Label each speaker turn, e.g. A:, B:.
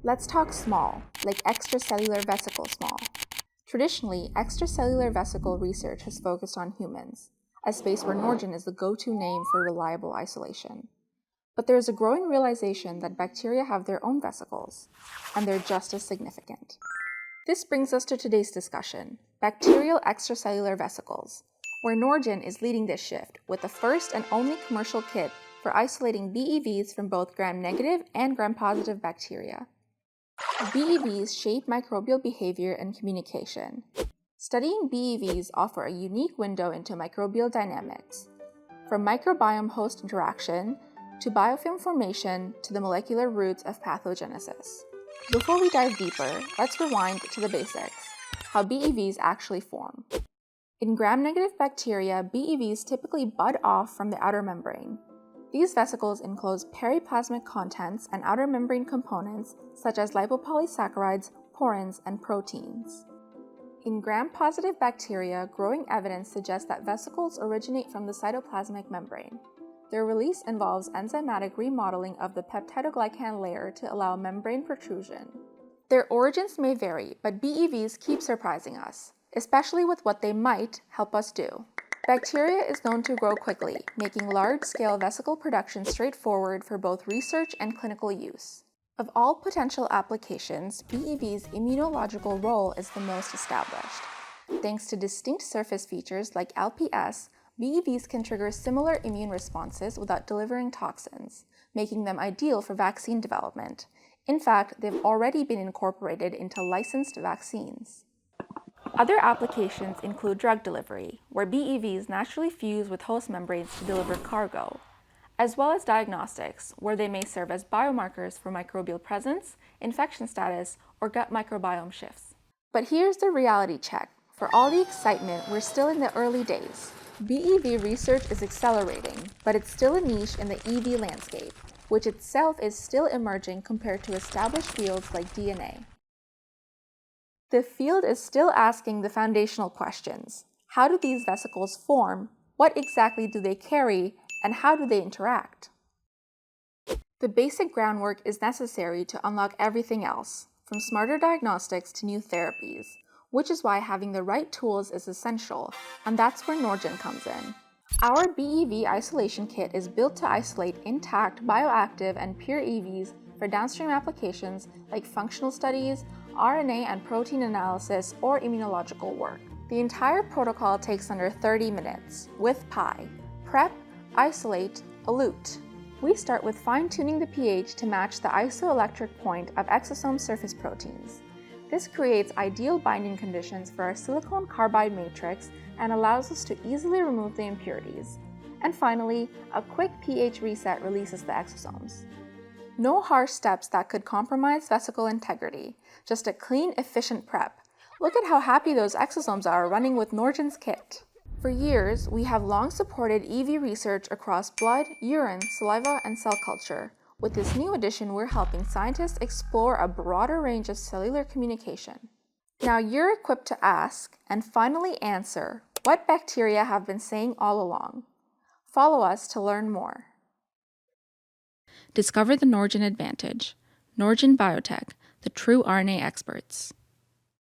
A: Let's talk small, like extracellular vesicle small. Traditionally, extracellular vesicle research has focused on humans, a space where Norgen is the go-to name for reliable isolation. But there is a growing realization that bacteria have their own vesicles, and they're just as significant. This brings us to today's discussion, bacterial extracellular vesicles, where Norgen is leading this shift with the first and only commercial kit for isolating BEVs from both gram-negative and gram-positive bacteria. BEVs shape microbial behavior and communication. Studying BEVs offer a unique window into microbial dynamics, from microbiome-host interaction to biofilm formation to the molecular roots of pathogenesis. Before we dive deeper, let's rewind to the basics, how BEVs actually form. In gram-negative bacteria, BEVs typically bud off from the outer membrane. These vesicles enclose periplasmic contents and outer membrane components such as lipopolysaccharides, porins, and proteins. In gram-positive bacteria, growing evidence suggests that vesicles originate from the cytoplasmic membrane. Their release involves enzymatic remodeling of the peptidoglycan layer to allow membrane protrusion. Their origins may vary, but BEVs keep surprising us, especially with what they might help us do. Bacteria is known to grow quickly, making large-scale vesicle production straightforward for both research and clinical use. Of all potential applications, BEV's immunological role is the most established. Thanks to distinct surface features like LPS, BEVs can trigger similar immune responses without delivering toxins, making them ideal for vaccine development. In fact, they've already been incorporated into licensed vaccines. Other applications include drug delivery, where BEVs naturally fuse with host membranes to deliver cargo, as well as diagnostics, where they may serve as biomarkers for microbial presence, infection status, or gut microbiome shifts. But here's the reality check. For all the excitement, we're still in the early days. BEV research is accelerating, but it's still a niche in the EV landscape, which itself is still emerging compared to established fields like DNA. The field is still asking the foundational questions. How do these vesicles form? What exactly do they carry? And how do they interact? The basic groundwork is necessary to unlock everything else, from smarter diagnostics to new therapies, which is why having the right tools is essential, and that's where Norgen comes in. Our BEV Isolation Kit is built to isolate intact, bioactive, and pure EVs for downstream applications like functional studies, RNA and protein analysis, or immunological work. The entire protocol takes under 30 minutes, with PI, prep, isolate, elute. We start with fine-tuning the pH to match the isoelectric point of exosome surface proteins. This creates ideal binding conditions for our silicon carbide matrix and allows us to easily remove the impurities. And finally, a quick pH reset releases the exosomes. No harsh steps that could compromise vesicle integrity, just a clean, efficient prep. Look at how happy those exosomes are running with Norgen's kit. For years, we have long supported EV research across blood, urine, saliva, and cell culture. With this new addition, we're helping scientists explore a broader range of cellular communication. Now you're equipped to ask, and finally answer, what bacteria have been saying all along. Follow us to learn more. Discover the Norgen advantage. Norgen Biotek, the true RNA experts.